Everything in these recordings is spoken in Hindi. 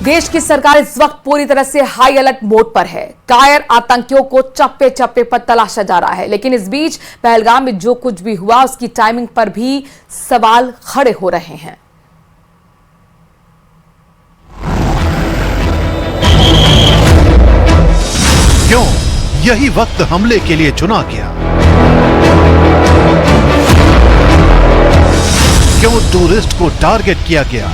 देश की सरकार इस वक्त पूरी तरह से हाई अलर्ट मोड पर है। कायर आतंकियों को चप्पे चप्पे पर तलाशा जा रहा है। लेकिन इस बीच पहलगाम में जो कुछ भी हुआ उसकी टाइमिंग पर भी सवाल खड़े हो रहे हैं। क्यों यही वक्त हमले के लिए चुना गया? क्यों टूरिस्ट को टारगेट किया गया?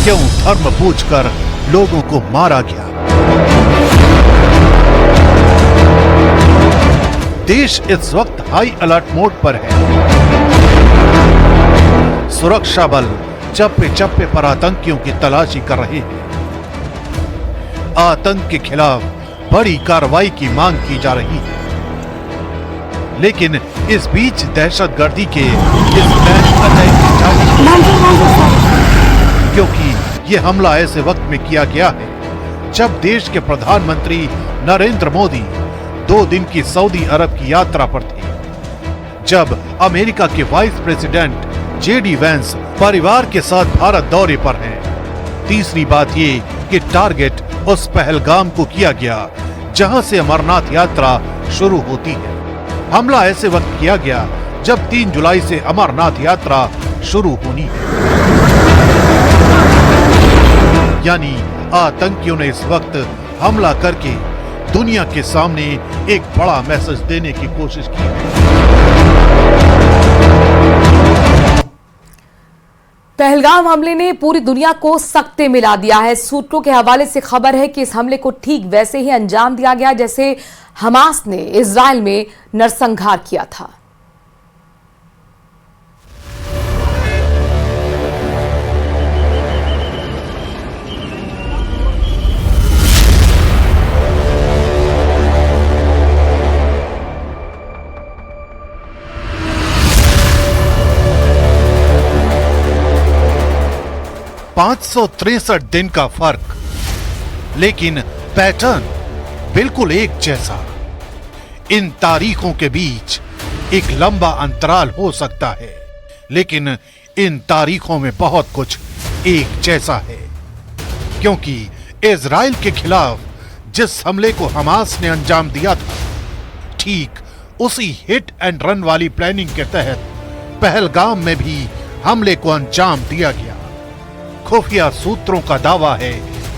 क्यों धर्म पूछकर लोगों को मारा गया? देश इस वक्त हाई अलर्ट मोड पर है। सुरक्षा बल चप्पे चप्पे पर आतंकियों की तलाशी कर रहे हैं। आतंक के खिलाफ बड़ी कार्रवाई की मांग की जा रही है। लेकिन इस बीच दहशतगर्दी के इस फ्लैश अटैक की जांच क्योंकि यह हमला ऐसे वक्त में किया गया है जब देश के प्रधानमंत्री नरेंद्र मोदी 2 दिन की सऊदी अरब की यात्रा पर थे, जब अमेरिका के वाइस प्रेसिडेंट जेडी वैंस परिवार के साथ भारत दौरे पर हैं। तीसरी बात ये कि टारगेट उस पहलगाम को किया गया जहां से अमरनाथ यात्रा शुरू होती है। हमला ऐसे वक्त किया गया जब 3 जुलाई से अमरनाथ यात्रा शुरू होनी है। यानी आतंकियों ने इस वक्त हमला करके दुनिया के सामने एक बड़ा मैसेज देने की कोशिश की है। पहलगाम हमले ने पूरी दुनिया को सकते मिला दिया है। सूत्रों के हवाले से खबर है कि इस हमले को ठीक वैसे ही अंजाम दिया गया जैसे हमास ने इजराइल में नरसंहार किया था। $563 दिन का फर्क, लेकिन पैटर्न बिल्कुल एक जैसा। इन तारीखों के बीच एक लंबा अंतराल हो सकता है, लेकिन इन तारीखों में बहुत कुछ एक जैसा है। क्योंकि इजराइल के खिलाफ जिस हमले को हमास ने अंजाम दिया था, ठीक उसी हिट एंड रन वाली प्लानिंग के तहत पहलगाम में भी हमले को अंजाम दिया गया। खुफिया सूत्रों का दावा है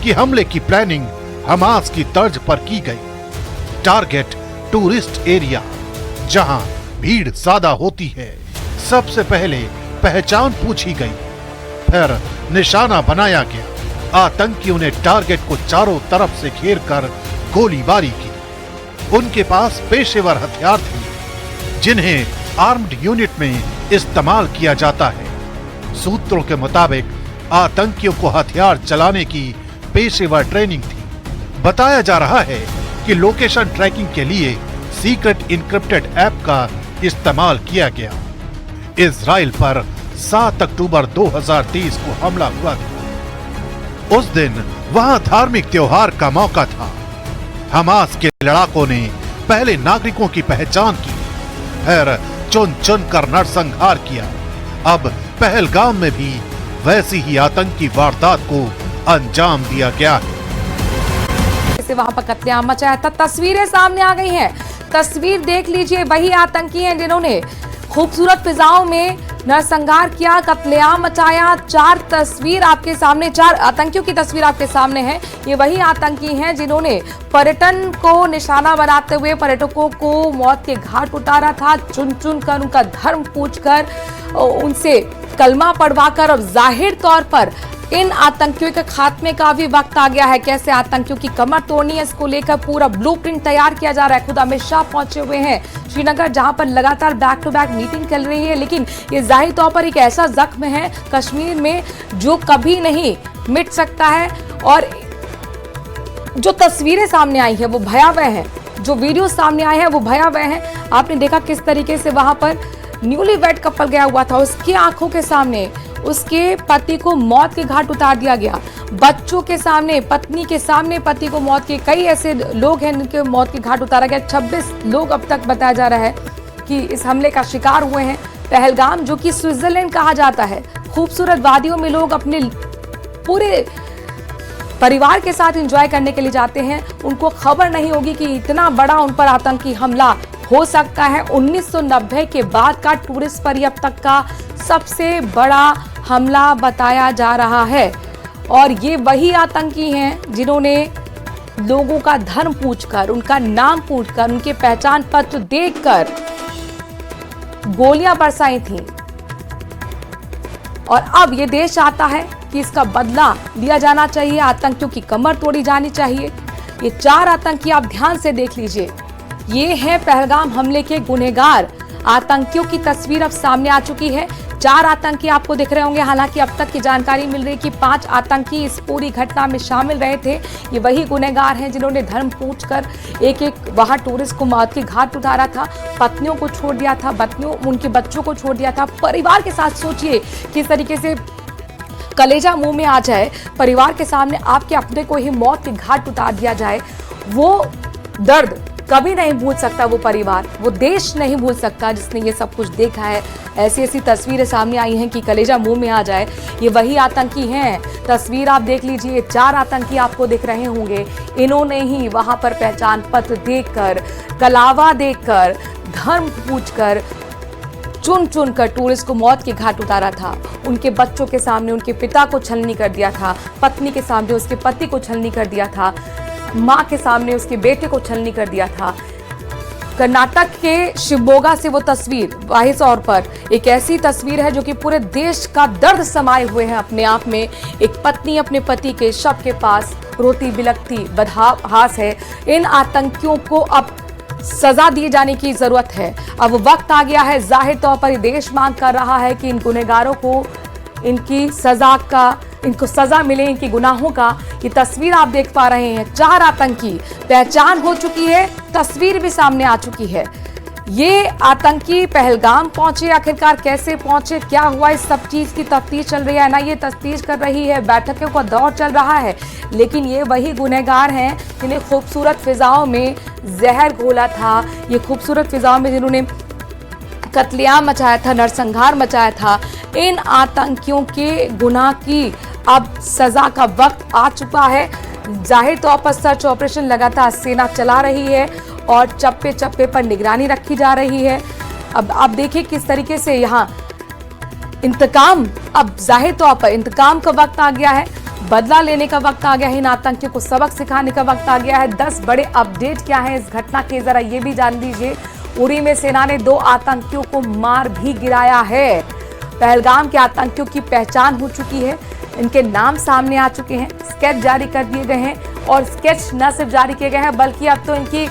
कि हमले की प्लानिंग हमास की तर्ज पर की गई। टारगेट टूरिस्ट एरिया, जहां भीड़ ज्यादा होती है। सबसे पहले पहचान पूछी गई, फिर निशाना बनाया गया। आतंकियों ने टारगेट को चारों तरफ से घेरकर गोलीबारी की। उनके पास पेशेवर हथियार थे जिन्हें आर्म्ड यूनिट में इस्तेमाल किया जाता है। सूत्रों के मुताबिक आतंकियों को हथियार चलाने की पेशेवर ट्रेनिंग थी। बताया जा रहा है कि लोकेशन ट्रैकिंग के लिए सीक्रेट इनक्रिप्टेड ऐप का इस्तेमाल किया गया। इजराइल पर 7 अक्टूबर 2023 को हमला हुआ था। उस दिन वहां धार्मिक त्योहार का मौका था। हमास के लड़ाकों ने पहले नागरिकों की पहचान की, फिर चुन चुन कर नरसंहार किया। अब पहलगाम में भी वैसी ही आतंकी वारदात को अंजाम दिया गया है। वहां पर कत्लेआम मचाया था। तस्वीरें सामने आ गई हैं। तस्वीर देख लीजिए, वही आतंकी हैं जिन्होंने खूबसूरत फिजाओं में नरसंहार किया, कत्लेआम मचाया। 4 तस्वीर आपके सामने, 4 आतंकियों की तस्वीर आपके सामने है। ये वही आतंकी हैं जिन्होंने पर्यटन को निशाना बनाते हुए पर्यटकों को मौत के घाट उतारा था। चुन चुन कर उनका धर्म पूछकर, उनसे कलमा पढ़वाकर। और जाहिर तौर पर इन आतंकियों के खात्मे का भी वक्त आ गया है। कैसे आतंकियों की कमर तोड़नी है, इसको लेकर पूरा ब्लूप्रिंट तैयार किया जा रहा है। खुद अमित शाह पहुंचे हुए हैं श्रीनगर, जहां पर लगातार बैक टू बैक मीटिंग चल रही है। लेकिन ये जाहिर तौर पर एक ऐसा जख्म है कश्मीर में जो कभी नहीं मिट सकता है। और जो तस्वीरें सामने आई है वो भयावह है, जो वीडियो सामने आए हैं वो भयावह है। आपने देखा किस तरीके से वहां पर न्यूली वेड कपल गया हुआ था, उसकी आंखों के सामने उसके पति को मौत के घाट उतार दिया गया। बच्चों के सामने, पत्नी के सामने पति को मौत के, कई ऐसे लोग हैं जिनके मौत के घाट उतारा गया। 26 लोग अब तक बताया जा रहा है कि इस हमले का शिकार हुए हैं। पहलगाम, जो कि स्विट्जरलैंड कहा जाता है, खूबसूरत वादियों में लोग अपने पूरे परिवार के साथ एंजॉय करने के लिए जाते हैं। उनको खबर नहीं होगी कि इतना बड़ा उन पर आतंकी हमला हो सकता है। 1990 के बाद का टूरिस्ट पर अब तक का सबसे बड़ा हमला बताया जा रहा है। और ये वही आतंकी हैं जिन्होंने लोगों का धर्म पूछकर, उनका नाम पूछकर, उनके पहचान पत्र देखकर गोलियां बरसाई थीं। और अब ये देश चाहता है कि इसका बदला लिया जाना चाहिए, आतंकियों की कमर तोड़ी जानी चाहिए। ये 4 आतंकी आप ध्यान से देख लीजिए, ये है पहलगाम हमले के गुनहगार। आतंकियों की तस्वीर अब सामने आ चुकी है। 4 आतंकी आपको दिख रहे होंगे। हालांकि अब तक की जानकारी मिल रही है कि 5 आतंकी इस पूरी घटना में शामिल रहे थे। ये वही गुनहगार हैं जिन्होंने धर्म पूछकर एक वहां टूरिस्ट को मौत के घाट उतारा था, पत्नियों को छोड़ दिया था, उनके बच्चों को छोड़ दिया था। परिवार के साथ सोचिए किस तरीके से कलेजा मुंह में आ जाए, परिवार के सामने आपके अपने को ही मौत के घाट उतार दिया जाए। वो दर्द कभी नहीं भूल सकता वो परिवार, वो देश नहीं भूल सकता जिसने ये सब कुछ देखा है। ऐसी ऐसी तस्वीरें सामने आई हैं कि कलेजा मुंह में आ जाए। ये वही आतंकी हैं। तस्वीर आप देख लीजिए, 4 आतंकी आपको दिख रहे होंगे। इन्होंने ही वहां पर पहचान पत्र देखकर, कलावा देखकर, धर्म पूछकर, चुन चुन कर टूरिस्ट को मौत के घाट उतारा था। उनके बच्चों के सामने उनके पिता को छलनी कर दिया था, पत्नी के सामने उसके पति को छलनी कर दिया था, मां के सामने उसके बेटे को छलनी कर दिया था। कर्नाटक के शिवमोगा से वो तस्वीर वाहिद तौर पर एक ऐसी तस्वीर है जो कि पूरे देश का दर्द समाये हुए है अपने आप में। एक पत्नी अपने पति के शव के पास रोती बिलखती बदहास है। इन आतंकियों को अब सजा दिए जाने की जरूरत है। अब वक्त आ गया है, जाहिर तौर पर देश मांग कर रहा है कि इन गुनहगारों को इनको सजा मिले, इनके गुनाहों का। ये तस्वीर आप देख पा रहे हैं, 4 आतंकी पहचान हो चुकी है, तस्वीर भी सामने आ चुकी है। ये आतंकी पहलगाम पहुंचे, आखिरकार कैसे पहुंचे, क्या हुआ, इस सब चीज की तफ्तीश चल रही है ना, ये तफ्तीश कर रही है, बैठकों का दौर चल रहा है। लेकिन ये वही गुनहगार हैं जिन्हें खूबसूरत फिजाओं में जहर घोला था, ये खूबसूरत फिजाओं में जिन्होंने कत्लेआम मचाया था, नरसंहार मचाया था। इन आतंकियों के गुनाह की अब सजा का वक्त आ चुका है। जाहिर तौर पर सर्च ऑपरेशन लगातार सेना चला रही है और चप्पे चप्पे पर निगरानी रखी जा रही है। अब आप देखिए किस तरीके से यहाँ इंतकाम, अब जाहिर तौर पर इंतकाम का वक्त आ गया है, बदला लेने का वक्त आ गया है, इन आतंकियों को सबक सिखाने का वक्त आ गया है। 10 बड़े अपडेट क्या है इस घटना के, जरा ये भी जान लीजिए। उरी में सेना ने 2 आतंकियों को मार भी गिराया है। पहलगाम के आतंकियों की पहचान हो चुकी है, इनके नाम सामने आ चुके हैं, स्केच जारी कर दिए गए हैं। और स्केच न सिर्फ जारी किए गए हैं बल्कि अब तो इनकी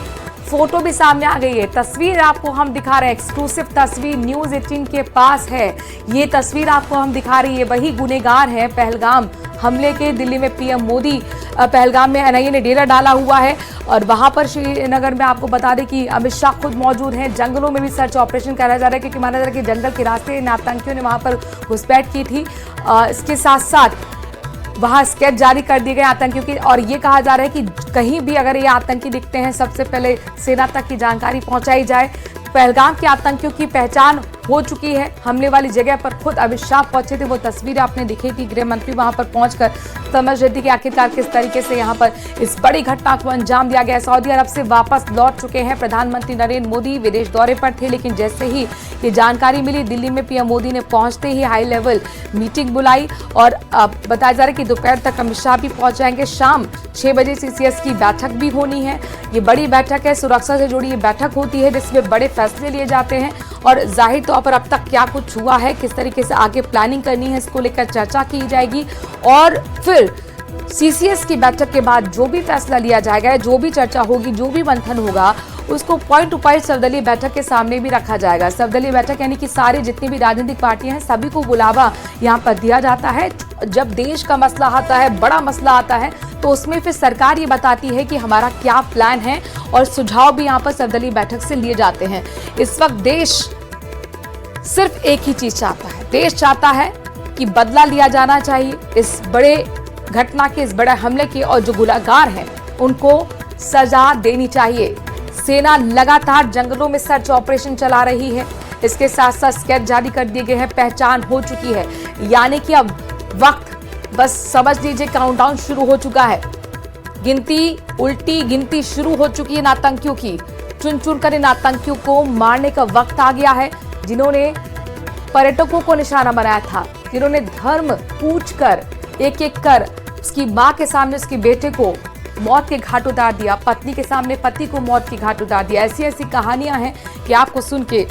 फोटो भी सामने आ गई है। तस्वीर आपको हम दिखा रहे हैं, एक्सक्लूसिव तस्वीर न्यूज़ 18 के पास है। ये तस्वीर आपको हम दिखा रही है, वही गुनहगार हैं पहलगाम हमले के। दिल्ली में पीएम मोदी पहलगाम में एनआईए ने डेरा डाला हुआ है और वहां पर श्रीनगर में आपको बता दें कि अमित शाह खुद मौजूद हैं। जंगलों में भी सर्च ऑपरेशन कराया जा रहा है क्योंकि माना जा रहा है कि जंगल के रास्ते इन आतंकियों ने वहां पर घुसपैठ की थी। इसके साथ साथ वहां स्केच जारी कर दिए गए आतंकियों की और ये कहा जा रहा है कि कहीं भी अगर ये आतंकी दिखते हैं सबसे पहले सेना तक की जानकारी पहुंचाई जाए। पहलगाम के आतंकियों की पहचान हो चुकी है। हमले वाली जगह पर खुद अमित शाह पहुंचे थे, वो तस्वीरें आपने दिखी थी। गृह मंत्री वहां पर पहुंचकर समझ रही थी कि आखिरकार किस तरीके से यहां पर इस बड़ी घटना को अंजाम दिया गया। सऊदी अरब से वापस लौट चुके हैं प्रधानमंत्री नरेंद्र मोदी, विदेश दौरे पर थे, लेकिन जैसे ही ये जानकारी मिली दिल्ली में पीएम मोदी ने पहुंचते ही हाई लेवल मीटिंग बुलाई और बताया जा रहा है कि दोपहर तक अमित शाह भी पहुंच जाएंगे। शाम 6 बजे सीसीएस की बैठक भी होनी है। ये बड़ी बैठक है, सुरक्षा से जुड़ी ये बैठक होती है जिसमें बड़े फैसले लिए जाते हैं और जाहिर तौर पर अब तक क्या कुछ हुआ है, किस तरीके से आगे प्लानिंग करनी है, इसको लेकर चर्चा की जाएगी। और फिर सीसीएस की बैठक के बाद जो भी फैसला लिया जाएगा, जो भी चर्चा होगी, जो भी मंथन होगा, उसको पॉइंट टू पॉइंट सर्वदलीय बैठक के सामने भी रखा जाएगा। सर्वदलीय बैठक यानी कि सारे जितनी भी राजनीतिक पार्टियां हैं सभी को बुलावा यहाँ पर दिया जाता है। जब देश का मसला आता है, बड़ा मसला आता है, तो उसमें फिर सरकार ये बताती है कि हमारा क्या प्लान है और सुझाव भी यहाँ पर सर्वदलीय बैठक से लिए जाते हैं। इस वक्त देश सिर्फ एक ही चीज चाहता है, देश चाहता है कि बदला लिया जाना चाहिए इस बड़े घटना के, इस बड़े हमले की, और जो गुनहगार हैं उनको सजा देनी चाहिए। सेना लगातार जंगलों में सर्च ऑपरेशन चला रही है। इसके साथ साथ स्केच जारी कर दिए गए हैं, पहचान हो चुकी है, यानी कि अब वक्त बस समझ लीजिए काउंटडाउन शुरू हो चुका है। उल्टी गिनती शुरू हो चुकी है आतंकियों की। चुन चुन कर इन आतंकियों को मारने का वक्त आ गया है, जिन्होंने पर्यटकों को निशाना बनाया था, जिन्होंने धर्म पूछकर एक एक कर उसकी मां के सामने उसके बेटे को मौत के घाट उतार दिया, पत्नी के सामने पति को मौत के घाट उतार दिया। ऐसी ऐसी कहानियां हैं कि आपको सुन के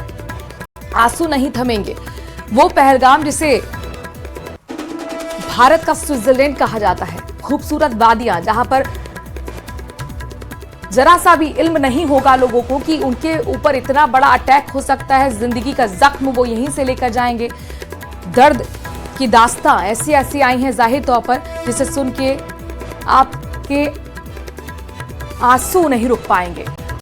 आंसू नहीं थमेंगे। वो पहलगाम जिसे भारत का स्विट्जरलैंड कहा जाता है, खूबसूरत वादियां जहां पर जरा सा भी इल्म नहीं होगा लोगों को कि उनके ऊपर इतना बड़ा अटैक हो सकता है, जिंदगी का जख्म वो यहीं से लेकर जाएंगे। दर्द की दास्तां ऐसी ऐसी आई हैं जाहिर तौर पर, जिसे सुन के आपके आंसू नहीं रुक पाएंगे।